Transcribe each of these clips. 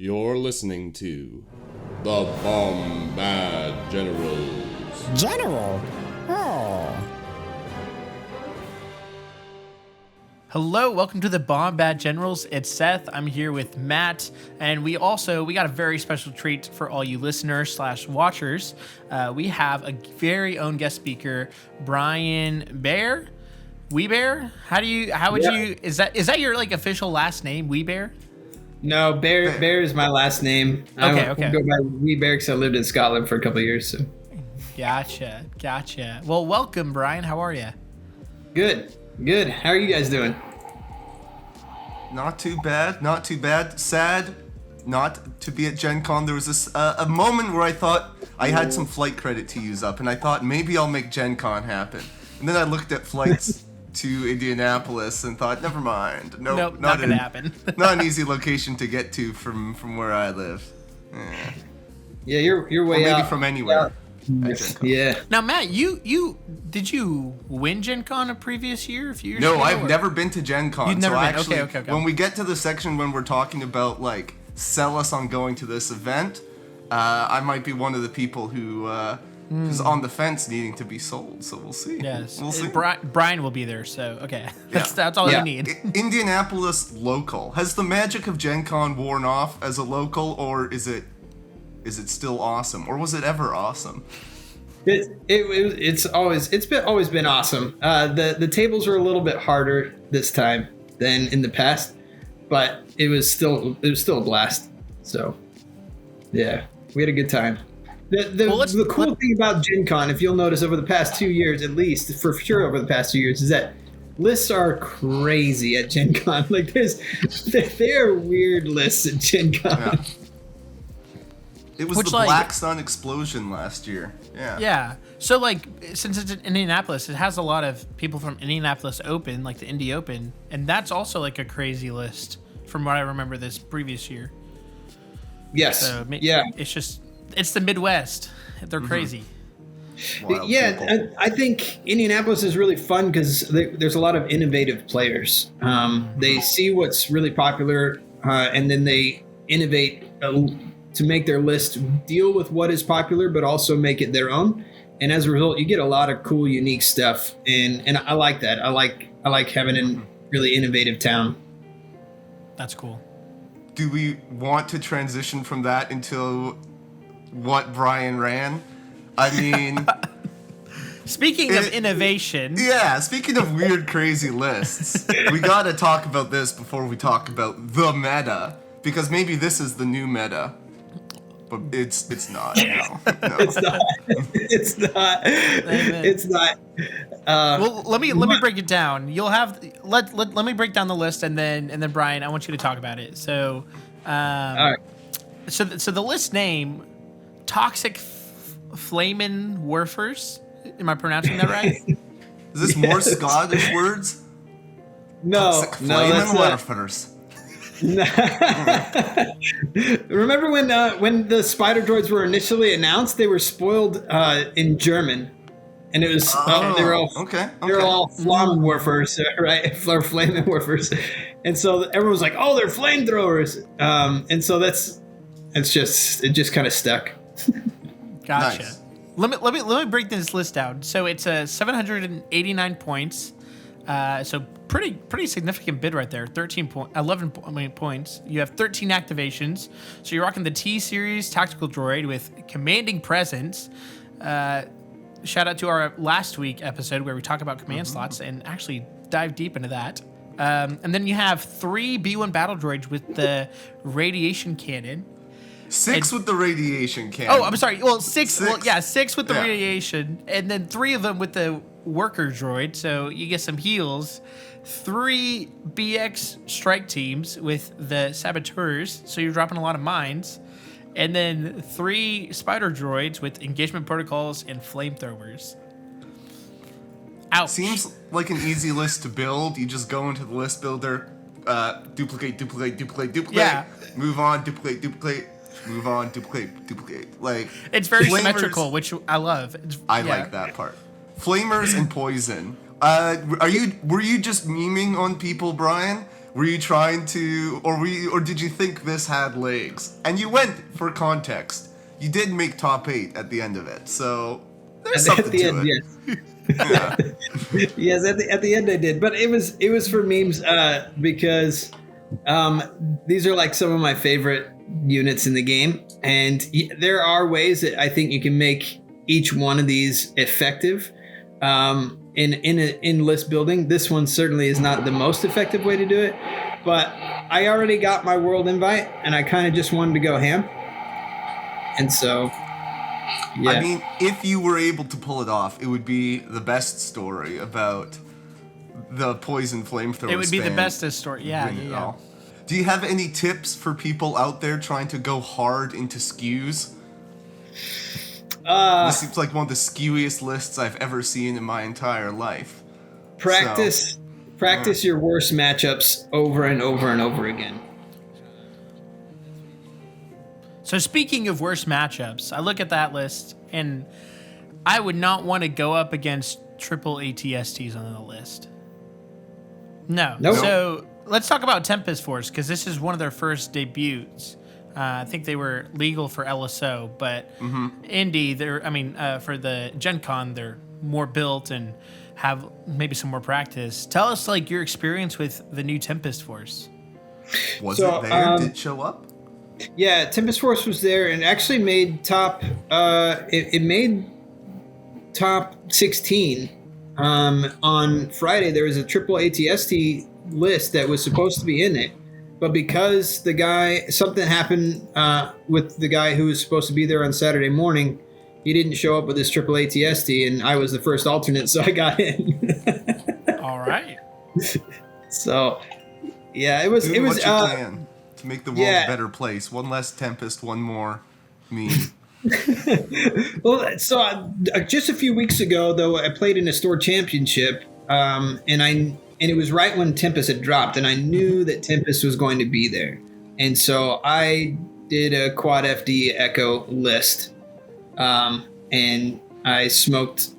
You're listening to the Bombad Generals. General? Oh. Hello, welcome to the Bombad Generals. It's Seth. I'm here with Matt, and we got a very special treat for all you listeners / watchers. We have a very own guest speaker, Brian Baer. Weebaer? Is that your like official last name, Weebaer? No, Baer is my last name. Okay. I go by Weebaer because I lived in Scotland for a couple of years. So. Gotcha. Well, welcome, Brian. How are you? Good. How are you guys doing? Not too bad. Sad not to be at Gen Con. There was a moment where I thought I had some flight credit to use up, and I thought maybe I'll make Gen Con happen. And then I looked at flights to Indianapolis and thought, never mind. Nope, not gonna happen. Not an easy location to get to from where I live. Yeah, you're way or maybe out. From anywhere. Yeah. Now, Matt, did you win Gen Con a previous year? A few years No, ago, I've never been to Gen Con. You've never been. Actually, Okay. When we get to the section when we're talking about like sell us on going to this event, I might be one of the people who's on the fence needing to be sold. So we'll see. Yes. We'll see. Brian will be there. So okay, that's all you need. Indianapolis local. Has the magic of Gen Con worn off as a local, or is it still awesome, or was it ever awesome? It's always been awesome. The tables are a little bit harder this time than in the past, but it was still a blast. So yeah, we had a good time. The cool thing about Gen Con, if you'll notice over the past 2 years, at least for sure over the past 2 years, is that lists are crazy at Gen Con. Like they're weird lists at Gen Con. Yeah. It was the Black Sun explosion last year. Yeah. Yeah. So, like, since it's in Indianapolis, it has a lot of people from Indianapolis Open, like the Indy Open, and that's also like a crazy list from what I remember this previous year. Yes. So, yeah. It's the Midwest. They're crazy. Yeah, I think Indianapolis is really fun because there's a lot of innovative players. They see what's really popular, and then they innovate to make their list deal with what is popular, but also make it their own. And as a result, you get a lot of cool, unique stuff. And I like that. I like having a really innovative town. That's cool. Do we want to transition from that into what Brian ran? I mean... Speaking of innovation... Yeah, speaking of weird, crazy lists, we gotta talk about this before we talk about the meta. Because maybe this is the new meta. But it's not. No. It's not. Well, let me break it down. You'll have let me break down the list, and then Brian, I want you to talk about it. So, all right. So the list name, Toxic Flamin' Warfers. Am I pronouncing that right? Is this more Scottish words? No, Toxic Flamin' Warfers. Remember when the spider droids were initially announced? They were spoiled in German, and it was they were all Flammenwerfers, right? Or Flammenwerfers, and so everyone was like, "Oh, they're flamethrowers," and so it just kind of stuck. Gotcha. Nice. Let me break this list down. So it's 789 points. So pretty significant bid right there. 11 points. You have 13 activations. So you're rocking the T series tactical droid with commanding presence. Shout out to our last week episode where we talk about command slots and actually dive deep into that. And then you have 3 B1 battle droids with the radiation cannon. 6 with the radiation cannon. Oh, I'm sorry. Well, 6 with the radiation, and then 3 of them with the worker droid, so you get some heals. 3 BX strike teams with the saboteurs, so you're dropping a lot of mines. And then 3 spider droids with engagement protocols and flamethrowers. Ouch. Seems like an easy list to build. You just go into the list builder, duplicate. Yeah. Move on, duplicate. Move on, duplicate. Like, it's very flamers, symmetrical, which I love. I like that part. Flamers and poison. Were you just memeing on people, Brian? Were you trying to, or did you think this had legs? And you went for context. You did make top 8 at the end of it, so there's something to it. Yes. Yeah. Yes, at the end I did, but it was for memes because these are like some of my favorite units in the game, and there are ways that I think you can make each one of these effective in list building. This one certainly is not the most effective way to do it, but I already got my world invite, and I kind of just wanted to go ham, and so. Yeah. I mean, if you were able to pull it off, it would be the best story about the poison flamethrower. It would be the bestest story. Yeah. Do you have any tips for people out there trying to go hard into skews? This seems like one of the skewiest lists I've ever seen in my entire life. Practice your worst matchups over and over and over again. So speaking of worst matchups, I look at that list, and I would not want to go up against triple ATSTs on the list. No. Nope. So let's talk about Tempest Force, because this is one of their first debuts. I think they were legal for LSO, but Indie, for the Gen Con, they're more built and have maybe some more practice. Tell us like your experience with the new Tempest Force. Was it there? Did it show up? Yeah, Tempest Force was there and actually made top. It made top 16. On Friday, there was a triple ATST list that was supposed to be in it, but because something happened with the guy who was supposed to be there on Saturday morning, he didn't show up with his triple ATST, and I was the first alternate, so I got in. All right. So, yeah, it was. Dude, it was. What's your plan to make the world a better place? One less Tempest, one more me. Well, so just a few weeks ago, though, I played in a store championship, and it was right when Tempest had dropped, and I knew that Tempest was going to be there, and so I did a quad FD Echo list, and I smoked 6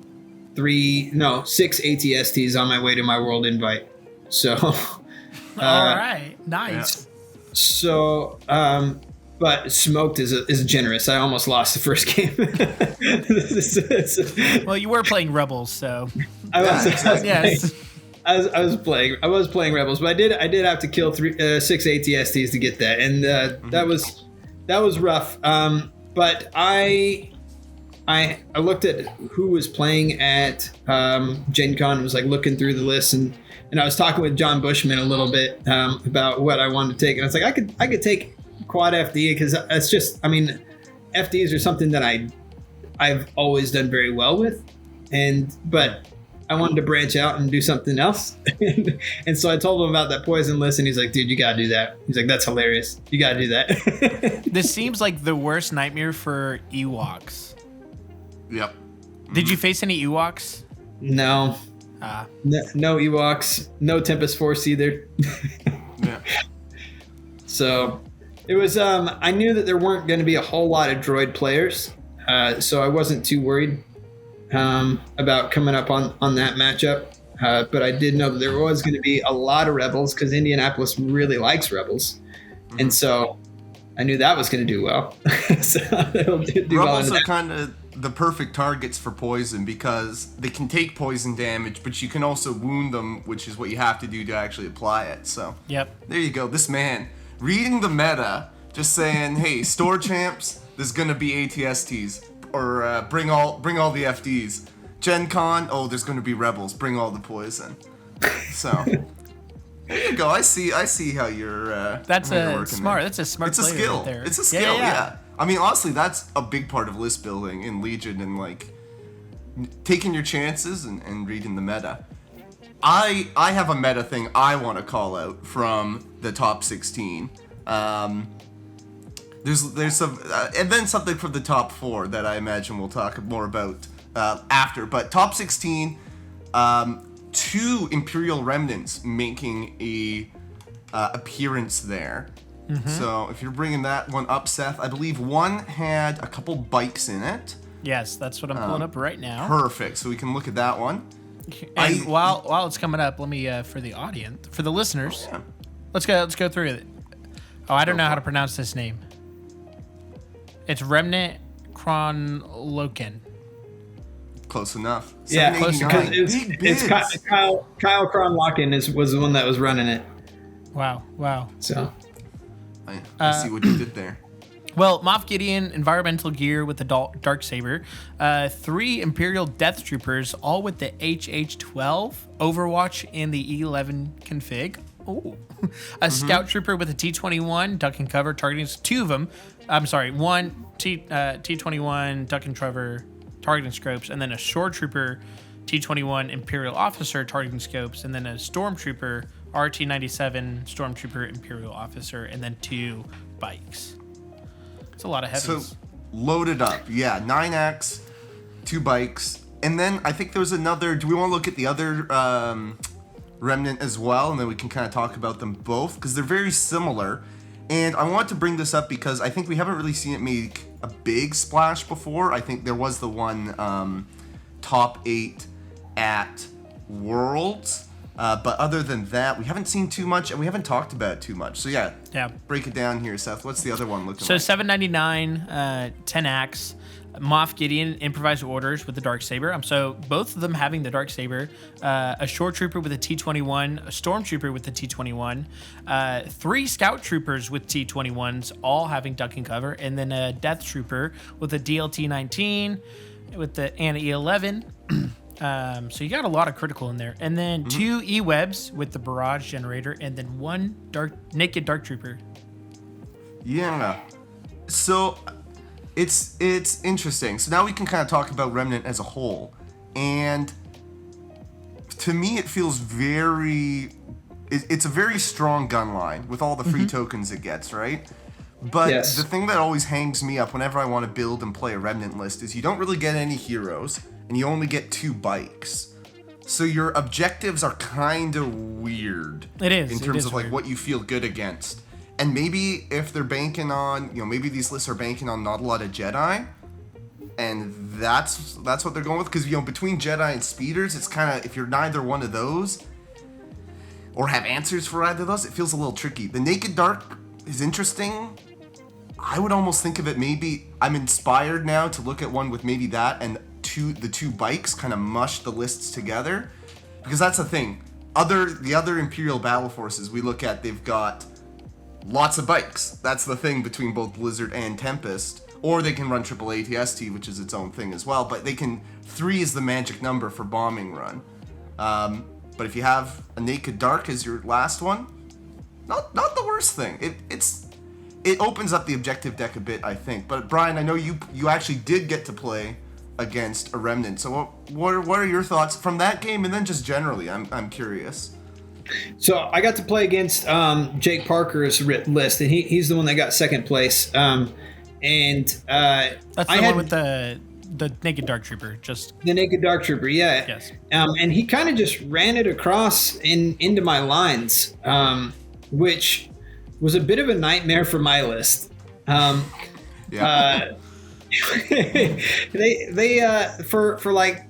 ATSTs on my way to my world invite. So, all right, nice. Yeah. So, but smoked is generous. I almost lost the first game. Well, you were playing Rebels, so I was playing Rebels, but I did have to kill 6 ATSTs to get that, and that was rough. But I looked at who was playing at Gen Con and was like looking through the list, and I was talking with John Bushman a little bit about what I wanted to take, and I was like, I could take quad FD because it's just, FDs are something that I've always done very well with, but I wanted to branch out and do something else. And so I told him about that poison list, and he's like, dude, you gotta do that. He's like, that's hilarious. You gotta do that. This seems like the worst nightmare for Ewoks. Yep. Did you face any Ewoks? No. No Ewoks. No Tempest Force either. Yeah. So it was, I knew that there weren't going to be a whole lot of droid players, so I wasn't too worried about coming up on that matchup. But I did know that there was going to be a lot of Rebels because Indianapolis really likes Rebels. Mm-hmm. And so I knew that was going to do well. So it'll do well. Rebels are kind of the perfect targets for poison because they can take poison damage, but you can also wound them, which is what you have to do to actually apply it. So yep. There you go. This man reading the meta, just saying, hey, store champs, there's gonna be ATSTs, or bring all the FDs. Gen Con, oh, there's gonna be Rebels, bring all the poison. So there you go. I see how you're. That's how you're a working smart. there. That's a smart. It's a player skill. Right there. It's a skill. Yeah. Honestly, that's a big part of list building in Legion and like taking your chances and reading the meta. I have a meta thing I want to call out from the top 16. There's some and then something from the top 4 that I imagine we'll talk more about after. But top 16, 2 Imperial Remnants making a appearance there. Mm-hmm. So if you're bringing that one up, Seth, I believe one had a couple bikes in it. Yes, that's what I'm pulling up right now. Perfect. So we can look at that one. And while it's coming up, let me for the audience, for the listeners, Let's go through it. Oh, I don't know how to pronounce this name. It's Remnant Kronloken. Close enough. Yeah, close because Big bids. it's Kyle Kronlocken was the one that was running it. Wow. So I see what you did there. Well, Moff Gideon, environmental gear with the Darksaber, 3 Imperial Death Troopers, all with the HH-12, Overwatch in the E11 config. Ooh. A Scout Trooper with a T-21, duck and cover, targeting 2 of them. I'm sorry, 1 T-21, duck and cover, targeting scopes, and then a Shore Trooper T-21 Imperial Officer targeting scopes, and then a Stormtrooper RT-97 Stormtrooper Imperial Officer, and then 2 bikes. It's a lot of heavies. So loaded up, yeah. 9X, 2 bikes, and then I think there was another. Do we want to look at the other Remnant as well, and then we can kind of talk about them both because they're very similar. And I want to bring this up because I think we haven't really seen it make a big splash before. I think there was the one top 8 at Worlds. But other than that, we haven't seen too much, and we haven't talked about it too much. So yeah, break it down here, Seth. What's the other one looking like? So $7.99, 10 axe, Moff Gideon improvised orders with the Darksaber. So both of them having the Darksaber, a Shore Trooper with a T-21, a Stormtrooper with the T-21, 3 Scout Troopers with T-21s, all having duck and cover, and then a Death Trooper with a DLT-19 with the and E11. So you got a lot of critical in there, and then 2 E-webs with the barrage generator, and then 1 naked dark trooper. Yeah. So it's interesting. So now we can kind of talk about Remnant as a whole, and to me it feels it's a very strong gun line with all the free tokens it gets, right? But yes. The thing that always hangs me up whenever I want to build and play a Remnant list is you don't really get any heroes, and you only get 2 bikes. So your objectives are kind of weird. It is. In terms of like what you feel good against. And maybe if they're banking on, maybe these lists are banking on not a lot of Jedi, and that's what they're going with. Because, between Jedi and speeders, it's kind of, if you're neither one of those, or have answers for either of those, it feels a little tricky. The Naked Dark is interesting. I would almost think of it maybe, I'm inspired now to look at one with maybe that and the 2 bikes, kind of mush the lists together, because that's the thing. The other Imperial battle forces we look at, they've got lots of bikes. That's the thing between both Blizzard and Tempest. Or they can run triple ATST, which is its own thing as well. But 3 is the magic number for bombing run. But if you have a Naked Dark as your last one, not the worst thing. It opens up the objective deck a bit, I think. But Brian, I know you actually did get to play against a Remnant. So what are your thoughts from that game, and then just generally? I'm curious. So I got to play against Jake Parker's list, and he's the one that got second place. That's the one with the Naked Dark Trooper, the Naked Dark Trooper, yeah. Yes. And he kind of just ran it across into my lines, which was a bit of a nightmare for my list. They for like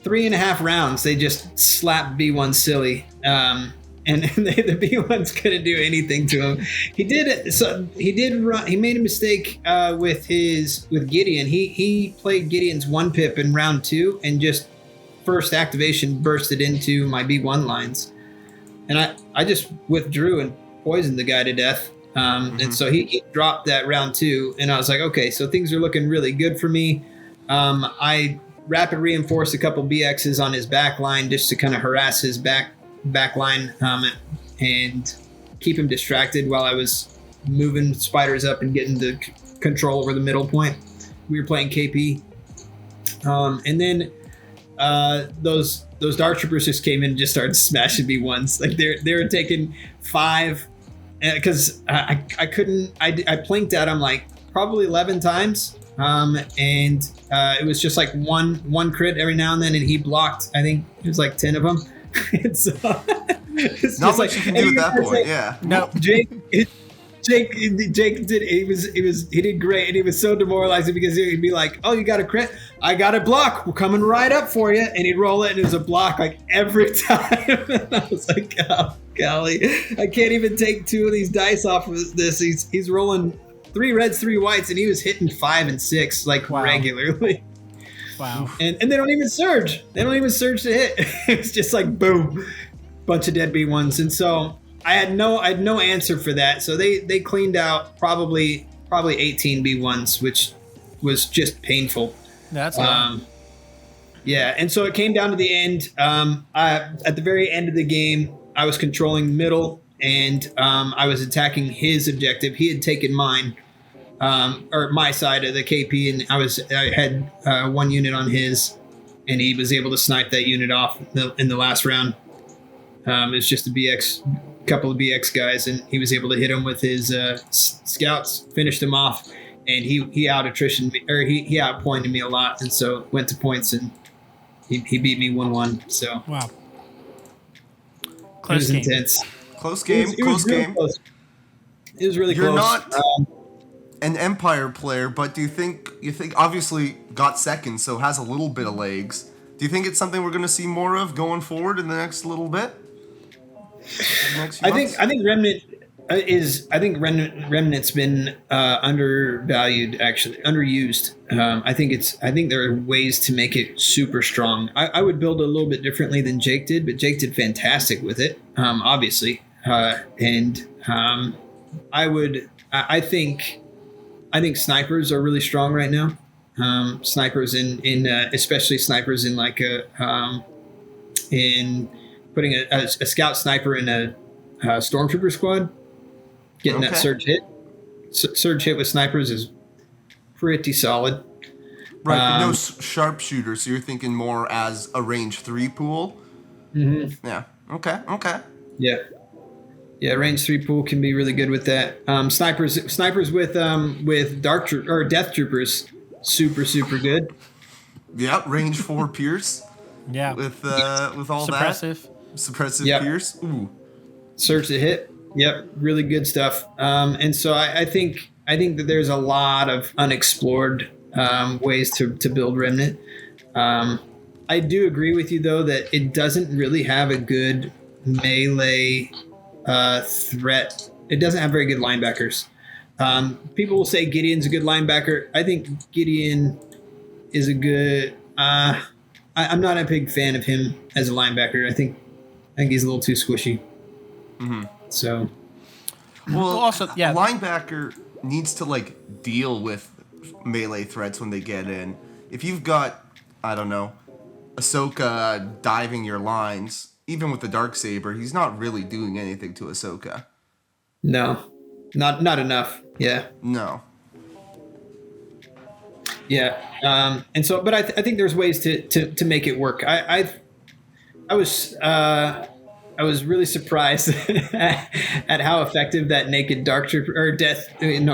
3.5 rounds, they just slapped B1 silly. And the B1s couldn't do anything to him. He made a mistake with Gideon. He played Gideon's 1 pip in round 2 and just first activation bursted into my B1 lines. And I just withdrew and poisoned the guy to death. And so he dropped that round 2, and I was like, okay, so things are looking really good for me. I rapid reinforced a couple BXs on his back line just to kind of harass his back line and keep him distracted while I was moving spiders up and getting the control over the middle point. We were playing KP. And then those Dark Troopers just came in and just started smashing B1s. Like they were taking 5, because I couldn't. I plinked at him like probably 11 times, and it was just like one crit every now and then, and he blocked. I think it was like 10 of them. It's not much you can do at that point. Yeah. No, Jake did. He did great, and he was so demoralizing because he'd be like, "Oh, you got a crit? I got a block. We're coming right up for you." And he'd roll it, and it was a block like every time. And I was like, "Oh, golly, I can't even take 2 of these dice off of this." He's rolling 3 reds, 3 whites, and he was hitting 5 and 6 like regularly. Wow. And they don't even surge. They don't even surge to hit. It's just like boom, bunch of dead B1s. And so I had no answer for that. So they cleaned out probably 18 B1s, which was just painful. That's yeah. And so it came down to the end. At the very end of the game, I was controlling middle, and I was attacking his objective. He had taken mine, or my side of the KP, and I had 1 unit on his, and he was able to snipe that unit off in the last round. It was just a couple of BX guys, and he was able to hit him with his scouts, finished him off, and he out attritioned me, or he outpointed me a lot, and so went to points, and he beat me 1-1. So wow, close game. Intense. Close game. It was game. Close. It was really You're close. not an Empire player, but do you think obviously got second, so has a little bit of legs. Do you think it's something we're going to see more of going forward in the next little bit? I think Remnant Remnant's been undervalued, actually underused. I think there are ways to make it super strong. I would build a little bit differently than Jake did, but Jake did fantastic with it, obviously. I think snipers are really strong right now. Snipers in especially snipers in like in putting a scout sniper in a stormtrooper squad, getting that surge hit. Surge hit with snipers is pretty solid. Right, but no sharpshooter, so you're thinking more as a range 3 pool. Mm-hmm. Yeah. Okay. Yeah, range 3 pool can be really good with that. Snipers with death troopers, super good. Yeah, range 4 Pierce. Yeah. With all suppressive. Suppressive yep. Pierce. Ooh. Surge to hit. Yep, really good stuff. And so I think that there's a lot of unexplored ways to build Remnant. I do agree with you though that it doesn't really have a good melee threat. It doesn't have very good linebackers. People will say Gideon's a good linebacker. I think Gideon is a good. I'm not a big fan of him as a linebacker. I think he's a little too squishy. Mm-hmm. So, well, also, yeah, linebacker needs to like deal with melee threats when they get in. If you've got, I don't know, Ahsoka diving your lines, even with the Darksaber, he's not really doing anything to Ahsoka. No, not enough. Yeah. No. Yeah. And so, but I think there's ways to make it work. I was really surprised at how effective that naked Dark Trooper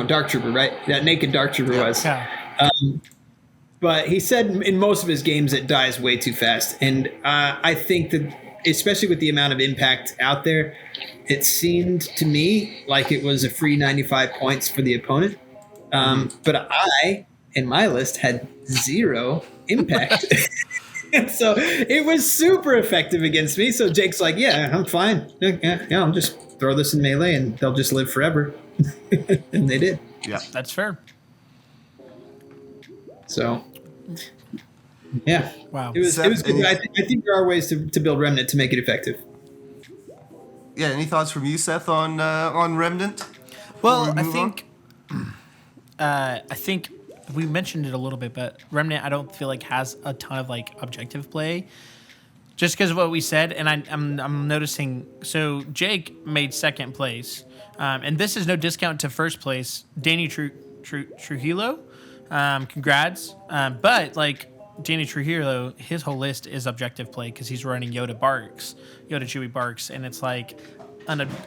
Dark Trooper, right? That naked Dark Trooper was. Yeah. But he said in most of his games it dies way too fast, and I think that especially with the amount of impact out there, it seemed to me like it was a free 95 points for the opponent. But I, in my list, had 0 impact. And so it was super effective against me. So Jake's like, yeah, I'm fine. Yeah, I'll just throw this in melee and they'll just live forever. And they did. Yeah, that's fair. So, yeah. Wow. It was good. I think there are ways to build Remnant to make it effective. Yeah, any thoughts from you, Seth, on Remnant? Well, I think we mentioned it a little bit, but Remnant I don't feel like has a ton of like objective play, just because of what we said. And I'm noticing. So Jake made second place, and this is no discount to first place, Danny Trujillo. Congrats, but like Danny Trujillo, his whole list is objective play because he's running Yoda Chewie Barks, and it's like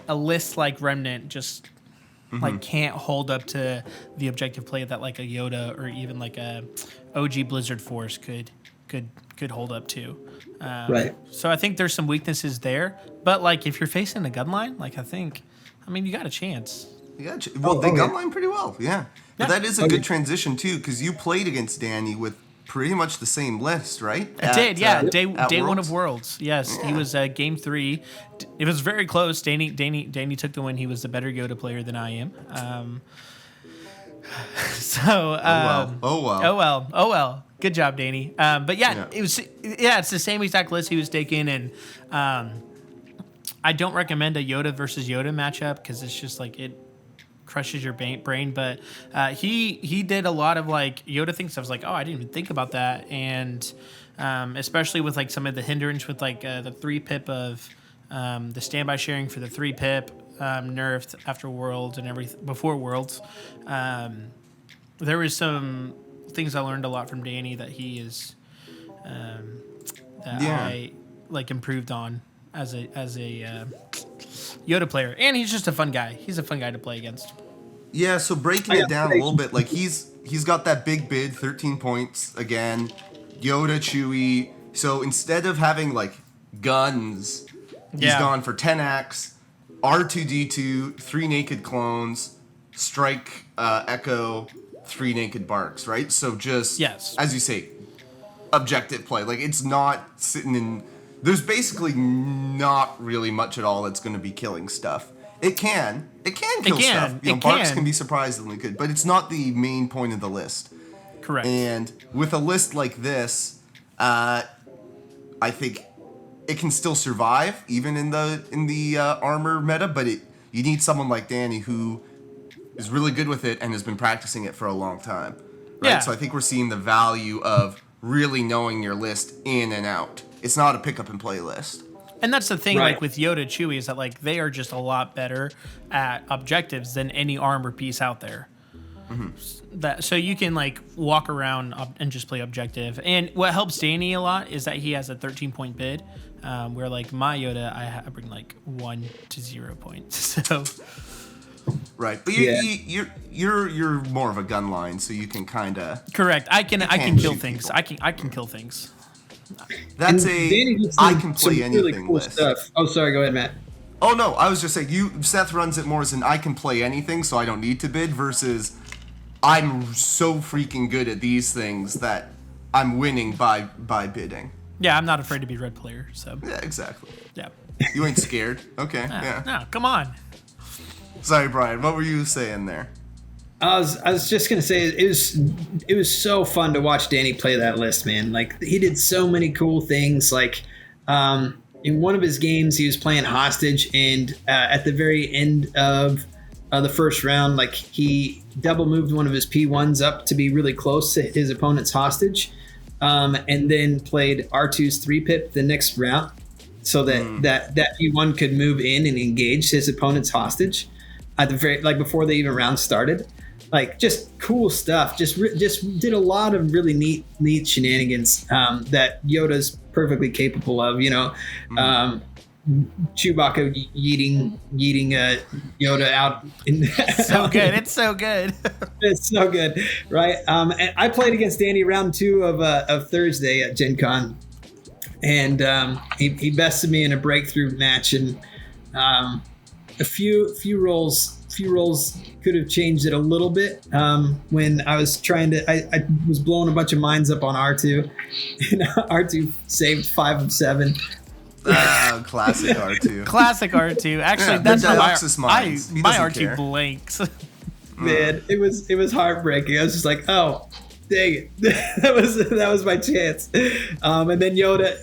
a list like Remnant just. Like can't hold up to the objective play that like a Yoda or even like a OG Blizzard Force could hold up to. Right. So I think there's some weaknesses there, but like if you're facing a gun line, like I mean you got a chance. Yeah, well, they gun line pretty well, yeah. But that is a Okay. good transition, too, because you played against Danny with pretty much the same list, right? I did, yeah. Day at one of Worlds. Yes, he was game 3. It was very close. Danny took the win. He was the better Yoda player than I am. Oh well. Good job, Danny. But yeah, it's the same exact list he was taking, and I don't recommend a Yoda versus Yoda matchup because it's just like it crushes your brain. But he did a lot of like Yoda things. I was like, oh, I didn't even think about that, and especially with like some of the hindrance with like the 3 pip of the standby sharing for the 3 pip nerfed after Worlds and everything before Worlds. There was some things I learned a lot from Danny that he is I like improved on as a Yoda player, and he's just a fun guy. He's a fun guy to play against. Yeah, so breaking it down a little bit, like he's got that big bid, 13 points again, Yoda, Chewie. So instead of having like guns, he's gone for 10 axe, R2D2, 3 naked clones, strike, echo, 3 naked barks, right? So just as you say, objective play. Like it's not sitting in. There's basically not really much at all that's going to be killing stuff. It can kill stuff. Barks can be surprisingly good, but it's not the main point of the list. Correct. And with a list like this, I think it can still survive even in the armor meta. But you need someone like Danny who is really good with it and has been practicing it for a long time. Right? Yeah. So I think we're seeing the value of really knowing your list in and out. It's not a pick up and play list. And that's the thing, Right. like with Yoda, Chewie, is that like they are just a lot better at objectives than any armor piece out there. Mm-hmm. So you can like walk around and just play objective. And what helps Danny a lot is that he has a 13-point bid, where like my Yoda, I bring like 1 to 0 points. So right, but you're more of a gun line, so you can kind of correct. I can kill things. People. I can kill things. That's Danny gets I some can play anything really cool list. stuff. Oh, sorry. Go ahead, Matt. Oh no, I was just saying Seth runs it more as an I can play anything, so I don't need to bid versus I'm so freaking good at these things that I'm winning by bidding. Yeah, I'm not afraid to be red player. So Yeah, exactly. yeah. You ain't scared. Okay, yeah. No, come on. Sorry, Brian. What were you saying there? I was just gonna say it was so fun to watch Danny play that list, man. Like he did so many cool things. Like in one of his games, he was playing hostage, and at the very end of the first round, like he double moved one of his P1s up to be really close to his opponent's hostage, and then played R2's 3 pip the next round, so that P1 could move in and engage his opponent's hostage at the very before the even round started. Like just cool stuff. Just did a lot of really neat shenanigans that Yoda's perfectly capable of. Chewbacca yeeting Yoda out. So good. It's so good. It's so good, right? And I played against Danny round 2 of Thursday at Gen Con, and he bested me in a breakthrough match, and a few rolls could have changed it a little bit when I was trying to. I was blowing a bunch of mines up on R2, and R2 saved 5 of 7. Classic R2. Classic R2. Actually, Yeah, that's the how Deluxe's mines. He my doesn't R2 care. blanks. Man, it was heartbreaking. I was just like, oh, dang it, that was my chance. And then Yoda,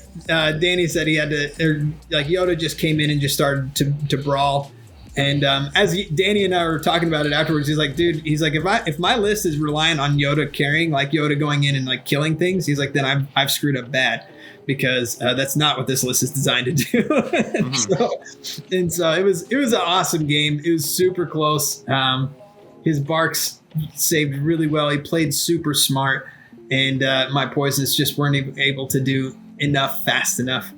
Danny said he had to, Yoda just came in and just started to brawl. And Danny and I were talking about it afterwards, he's like, dude, if my list is relying on Yoda carrying, like Yoda going in and like killing things, he's like, then I've screwed up bad, because that's not what this list is designed to do. And so it was an awesome game. It was super close. His barks saved really well. He played super smart, and my poisons just weren't able to do enough fast enough.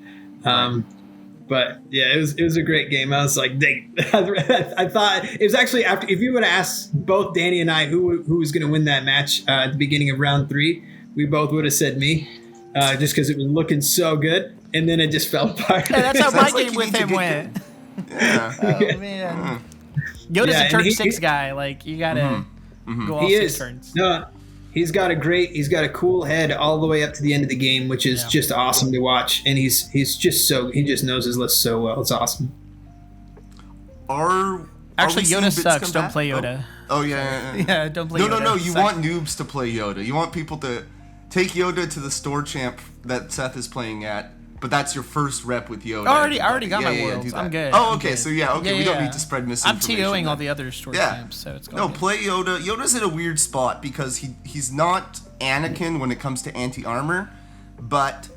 But yeah, it was a great game. I was like, dang. I thought it was actually after, if you would have asked both Danny and I who was going to win that match at the beginning of round 3, we both would have said me, just because it was looking so good, and then it just fell apart. Yeah, that's how my Sounds like game you with need to him get went. Yeah. Oh man. Yoda's Yeah, a and turn he- 6 guy. Like, you gotta go all He 6 is. turns. No, he's got a cool head all the way up to the end of the game, which is just awesome to watch. And he just knows his list so well. It's awesome. Actually, we seeing Yoda bits sucks. come Don't back? play Yoda. Oh yeah. Yeah, don't play Yoda. No. You Sucks. want noobs to play Yoda. You want people to take Yoda to the store champ that Seth is playing at. But that's your first rep with Yoda. I already got my do worlds. that. I'm good. Oh, I'm okay. good. So yeah, okay. We don't need to spread I'm misinformation. TOing all then. the other store Yeah. champs, so it's going No, good. play Yoda. Yoda's in a weird spot because he's not Anakin when it comes to anti-armor, but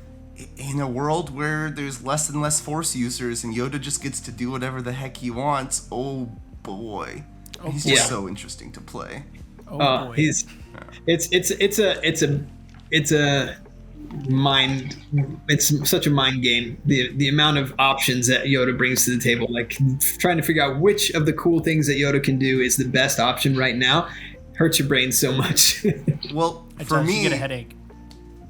in a world where there's less and less Force users and Yoda just gets to do whatever the heck he wants, oh boy. He's just so interesting to play. Oh boy. It's such a mind game. The amount of options that Yoda brings to the table, like trying to figure out which of the cool things that Yoda can do is the best option right now, hurts your brain so much. Well, It for does, you me, get a headache.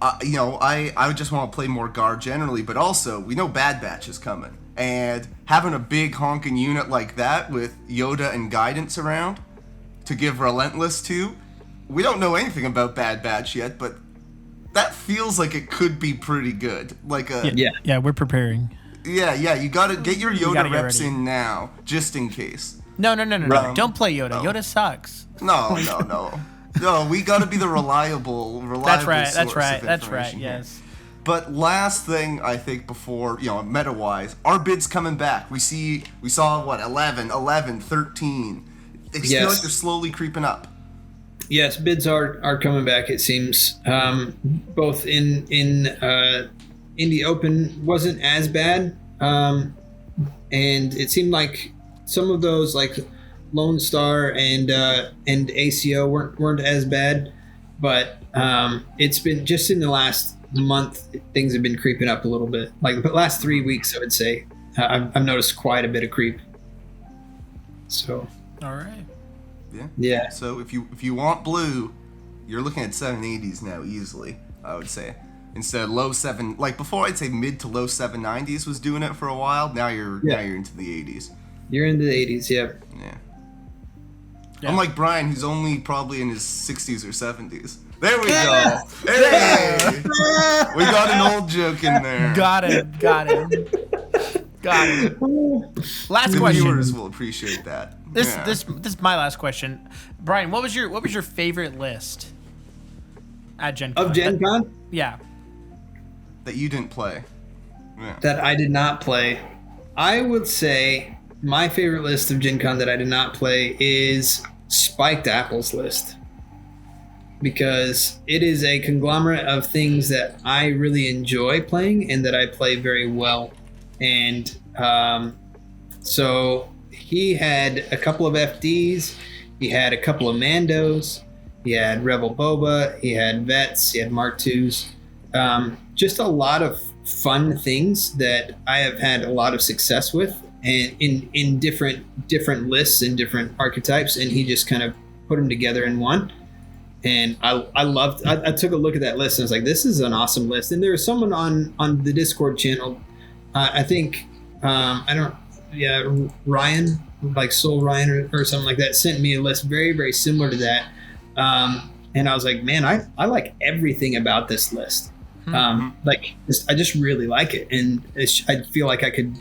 I just want to play more Gar generally, but also we know Bad Batch is coming, and having a big honking unit like that with Yoda and Guidance around to give Relentless to, we don't know anything about Bad Batch yet, but that feels like it could be pretty good. Like a Yeah, we're preparing. yeah. You gotta get your Yoda gotta get reps ready. in now, just in case. No. Right. Don't play Yoda. Yoda sucks. No. No, we gotta be the reliable That's right. source That's of right. That's right. information here. Yes. But last thing I think before, meta-wise, our bids coming back. We saw what, 11, 13. They feel Yes. like they're slowly creeping up. Yes, bids are coming back. It seems both in Indie Open wasn't as bad, and it seemed like some of those like Lone Star and ACO weren't as bad, but it's been just in the last month things have been creeping up a little bit. Like the last 3 weeks, I would say I've noticed quite a bit of creep. So All right. yeah. So if you want blue, you're looking at 780s now easily, I would say. Instead of low 7, like before I'd say mid to low 790s was doing it for a while. Now you're into the 80s. You're into the 80s, yeah. Yeah. Unlike Brian, who's only probably in his 60s or 70s. There we go. Hey! We got an old joke in there. Got him. Last The question. viewers will appreciate that. This Yeah. this is my last question. Brian, what was your favorite list at Gen Con? Of Gen Con Yeah. That you didn't play. Yeah. that I did not play, I would say my favorite list of Gen Con that I did not play is Spiked Apple's list, because it is a conglomerate of things that I really enjoy playing and that I play very well. And so he had a couple of FDs, he had a couple of Mandos, he had Rebel Boba, he had Vets, he had Mark IIs. Just a lot of fun things that I have had a lot of success with, and in different lists and different archetypes, and he just kind of put them together in one. And I took a look at that list and I was like, this is an awesome list. And there was someone on the Discord channel, I think, Ryan, like Soul Ryan or something like that, sent me a list very, very similar to that. And I was like, man, I like everything about this list. I just really like it. And I feel like I could,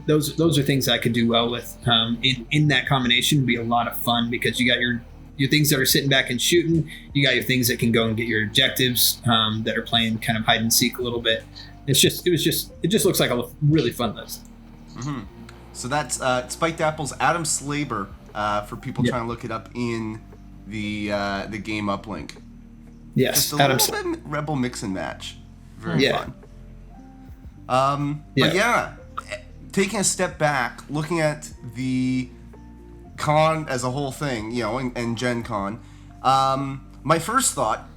those are things I could do well with. In that combination would be a lot of fun, because you got your things that are sitting back and shooting. You got your things that can go and get your objectives, that are playing kind of hide and seek a little bit. It just looks like a really fun list. Mm-hmm. So that's Spiked Apple's Adam Slaber, for people trying to look it up in the game uplink. Yes, Just a little bit Rebel mix and match. Very fun. But yeah, taking a step back, looking at the con as a whole thing, and Gen Con, my first thought,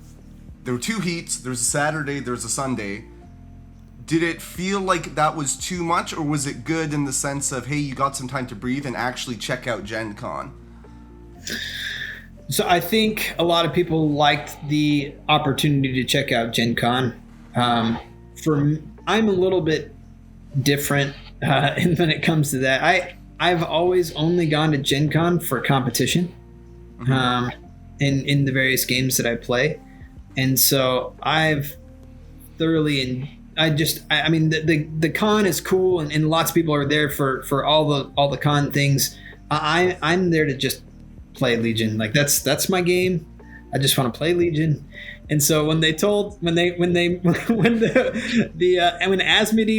there were two heats, there's a Saturday, there's a Sunday. Did it feel like that was too much, or was it good in the sense of, hey, you got some time to breathe and actually check out Gen Con? So I think a lot of people liked the opportunity to check out Gen Con. I'm a little bit different when it comes to that. I've always only gone to Gen Con for competition, in the various games that I play, and so I've thoroughly I mean the con is cool, and lots of people are there for all the con things. I'm there to just play Legion. Like that's my game. I just want to play Legion. And so when Asmodee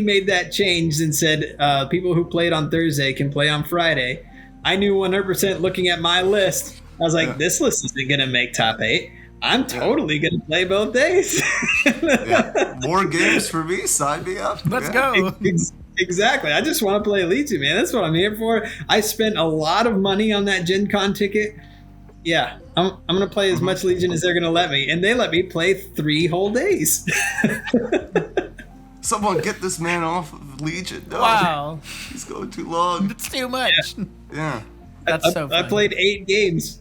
made that change and said people who played on Thursday can play on Friday, I knew 100% looking at my list. I was like, this list isn't gonna make top 8. I'm totally gonna play both days. More games for me. Sign me up. Let's go. Exactly. I just want to play Legion, man. That's what I'm here for. I spent a lot of money on that Gen Con ticket. Yeah, I'm gonna play as much Legion as they're gonna let me, and they let me play 3 whole days. Someone get this man off of Legion. No, Wow, he's going too long. it's too much. Yeah. That's so. I Funny. played 8 games.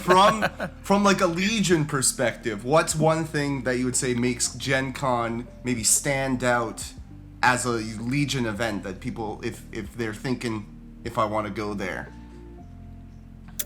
From like a Legion perspective, what's one thing that you would say makes Gen Con maybe stand out as a Legion event that people, if they're thinking, if I want to go there?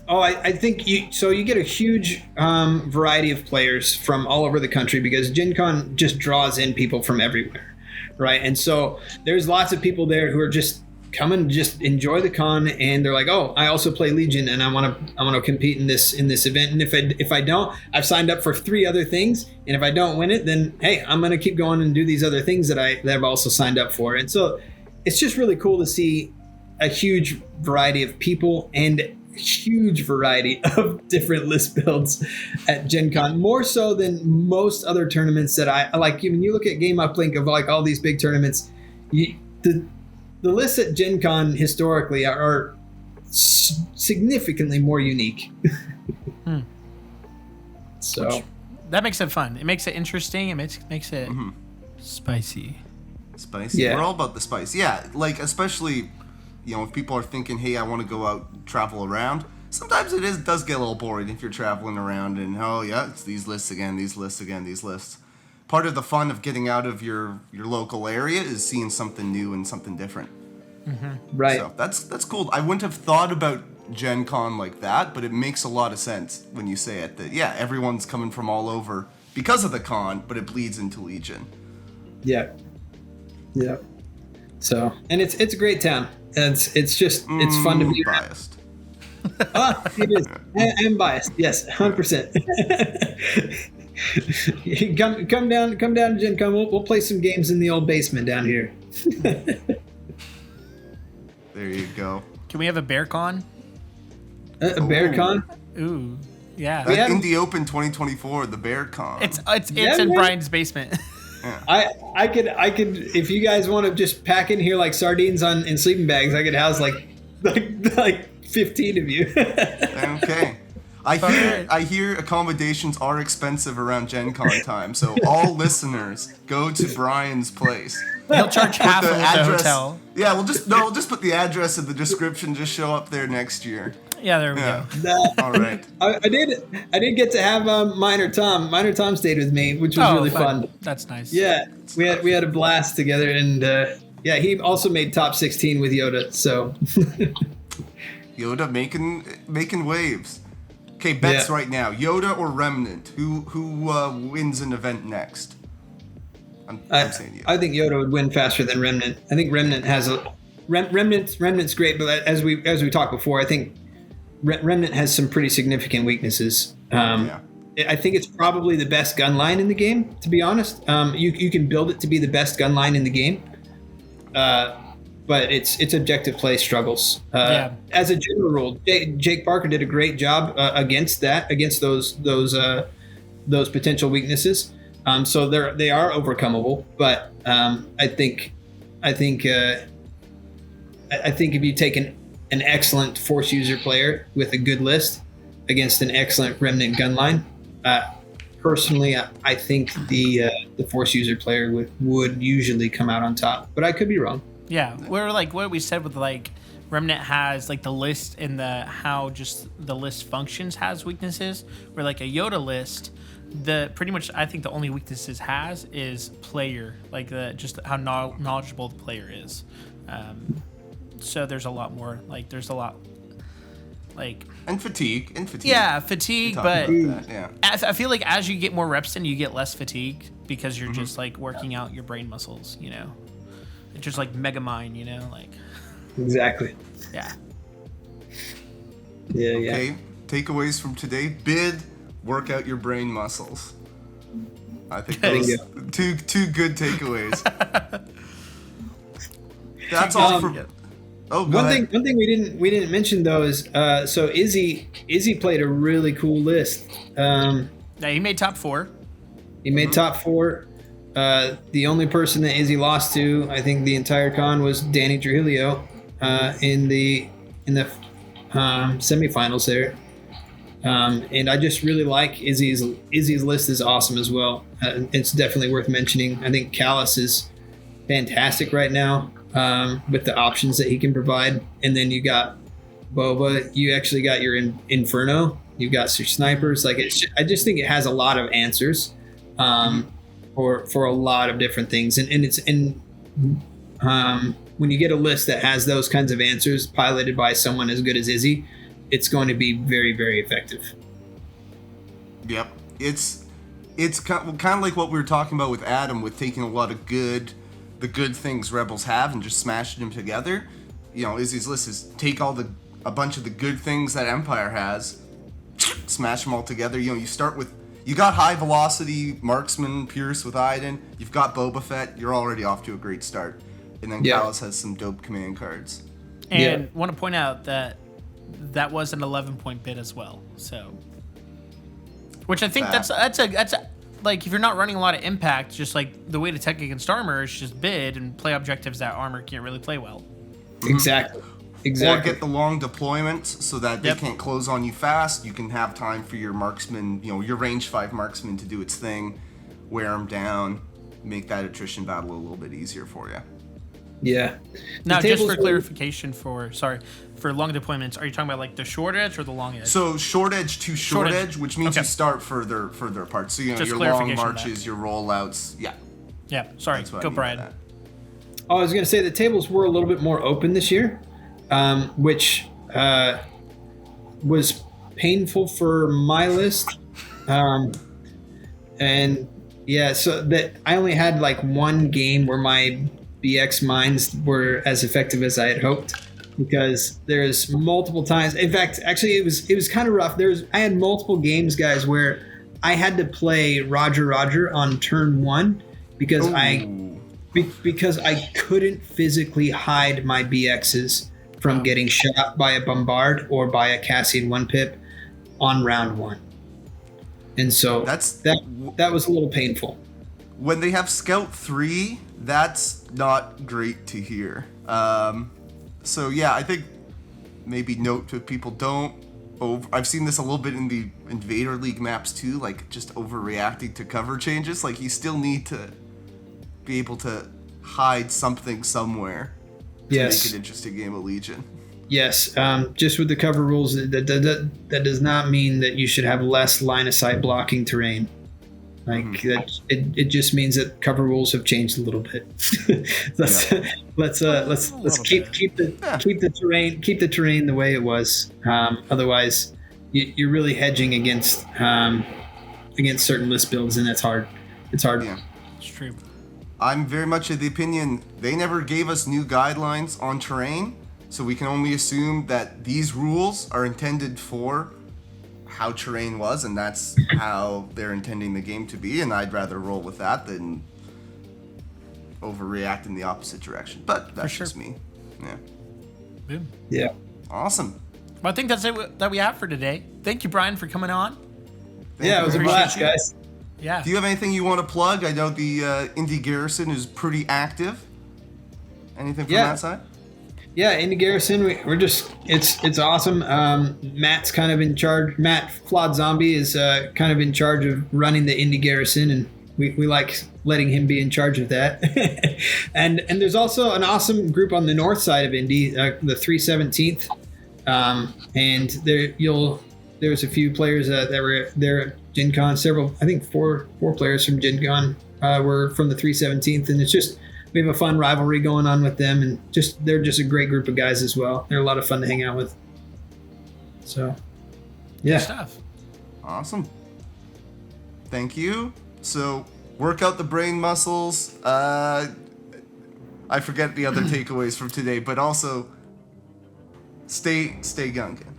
Oh, I think you get a huge variety of players from all over the country because Gen Con just draws in people from everywhere, right? And so there's lots of people there who are just coming to just enjoy the con, and they're like, oh, I also play Legion, and I want to compete in this event. And if I don't, I've signed up for 3 other things, and if I don't win it, then hey, I'm gonna keep going and do these other things that I've also signed up for. And so it's just really cool to see a huge variety of people and huge variety of different list builds at Gen Con, more so than most other tournaments that I like. When you look at Game Uplink of like all these big tournaments, the lists at Gen Con historically are significantly more unique. So that makes it fun. It makes it interesting. It makes it spicy. Spicy. Yeah. We're all about the spice. Yeah, like especially, if people are thinking, hey, I want to go out, travel around. Sometimes it does get a little boring if you're traveling around and it's these lists again, these lists again, these lists. Part of the fun of getting out of your local area is seeing something new and something different. Right. So that's cool. I wouldn't have thought about Gen Con like that, but it makes a lot of sense when you say it. That everyone's coming from all over because of the con, but it bleeds into Legion. Yeah. So, and it's a great town. It's it's fun to be biased. It is. I'm biased. Yes, 100%. come down to Gen Con. We'll play some games in the old basement down here. There you go. Can we have a bear con? A bear con? Ooh, yeah. Indie Open 2024, the Bear Con. It's Yeah, in man. Brian's basement. I could if you guys want to just pack in here like sardines in sleeping bags, I could house like 15 of you. Okay. I hear accommodations are expensive around Gen Con time, so all listeners go to Brian's place. He'll charge half of the address. hotel. Yeah, we'll just put the address in the description. Just show up there next year. Yeah, there we Yeah. go. All right. I did get to have Minor Tom. Minor Tom stayed with me, which was really fun. That's nice. Yeah, we had a blast together, and he also made top 16 with Yoda. So Yoda making waves. Okay, bets Yeah. right now. Yoda or Remnant? Who wins an event next? I'm saying you. I think Yoda would win faster than Remnant. I think Remnant has Remnant's great, but as we talked before, I think Remnant has some pretty significant weaknesses. I think it's probably the best gun line in the game, to be honest. You can build it to be the best gun line in the game, but its objective play struggles. As a general rule, Jake Parker did a great job against those potential weaknesses. So they are overcomeable, but I think if you take an excellent Force user player with a good list against an excellent Remnant gun line, personally, I think the Force user player would usually come out on top, but I could be wrong. Yeah, we're like what we said with like Remnant has like the list and how just the list functions has weaknesses. Where like a Yoda list, pretty much I think the only weaknesses has is player, like just how knowledgeable the player is. So there's a lot more. Like there's a lot. Like And fatigue. yeah, fatigue, We but talked about that, yeah. I feel like as you get more reps in, you get less fatigue because you're just like working out your brain muscles, you know. It's just like mega mind, you know, like Exactly. yeah. Yeah. Okay, takeaways from today. Bid, work out your brain muscles. I think There you those two good takeaways. That's all for. Oh, go ahead. One thing we didn't mention though is so Izzy played a really cool list. Yeah, he made top 4. He made top 4. The only person that Izzy lost to, I think, the entire con was Danny Trujillo in the semifinals there. And I just really like Izzy's list is awesome as well. It's definitely worth mentioning. I think Callus is fantastic right now with the options that he can provide. And then you got Boba. You actually got your Inferno. You've got your snipers. Like I just think it has a lot of answers for a lot of different things. And when you get a list that has those kinds of answers piloted by someone as good as Izzy, it's going to be very, very effective. Yep, it's kind of like what we were talking about with Adam, with taking a lot of the good things Rebels have and just smashing them together. You know, Izzy's list is take a bunch of the good things that Empire has, smash them all together. You know, you got high velocity marksman Pierce with Iden. You've got Boba Fett. You're already off to a great start. And then Callus has some dope command cards. And want to point out that was an 11-point bid as well. So, which I think that's a like if you're not running a lot of impact, just like the way to tech against armor is just bid and play objectives that armor can't really play well. Exactly. Or get the long deployments so that they can't close on you fast. You can have time for your marksman, you know, your range 5 marksman to do its thing, wear them down, make that attrition battle a little bit easier for you. Yeah. Now, just for clarification, for long deployments, are you talking about like the short edge or the long edge? So short edge to short edge, which means you start further apart. So you know, just your long marches, your rollouts. Yeah. Yeah. Sorry. Go, Brian. Oh, I was going to say the tables were a little bit more open this year, which was painful for my list. And yeah, so that I only had like one game where my BX mines were as effective as I had hoped, because there's multiple times. In fact, actually, it was kind of rough. I had multiple games, guys, where I had to play Roger on turn 1 because because I couldn't physically hide my BXs from getting shot by a bombard or by a Cassian 1-pip on round 1. And so that was a little painful. When they have Scout 3, that's not great to hear. So yeah, I think maybe note to people, I've seen this a little bit in the Invader League maps too, like just overreacting to cover changes. Like you still need to be able to hide something somewhere to make an interesting game of Legion. Yes, just with the cover rules, that does not mean that you should have less line of sight blocking terrain. Like that, it just means that cover rules have changed a little bit. let's keep the terrain the way it was. Otherwise, you're really hedging against certain list builds, and it's hard. It's hard. Yeah, it's true. I'm very much of the opinion they never gave us new guidelines on terrain, so we can only assume that these rules are intended for how terrain was, and that's how they're intending the game to be, and I'd rather roll with that than overreact in the opposite direction. But that's just me. Yeah. Boom. Yeah. Awesome. Well, I think that's it that we have for today. Thank you, Brian, for coming on. It was a blast, guys. Yeah. Do you have anything you want to plug? I know the Indie Garrison is pretty active. Anything from that side? Yeah, Indie Garrison, we're just, it's awesome. Matt's kind of in charge. Matt Flawed Zombie is kind of in charge of running the Indie Garrison, and we like letting him be in charge of that. and there's also an awesome group on the north side of Indy, the 317th. And there's a few players that were there at Gen Con. Several, I think four players from Gen Con were from the 317th, and it's just we have a fun rivalry going on with them, and they're just a great group of guys as well. They're a lot of fun to hang out with. So, yeah. Good stuff. Awesome. Thank you. So, work out the brain muscles. I forget the other takeaways from today, but also stay Gunkin.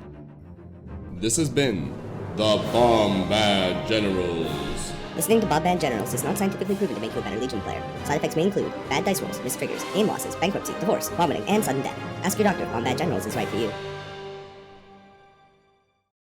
This has been the Bombad Generals. Listening to Bombad Generals is not scientifically proven to make you a better Legion player. Side effects may include bad dice rolls, missed triggers, aim losses, bankruptcy, divorce, vomiting, and sudden death. Ask your doctor if Bombad Generals is right for you.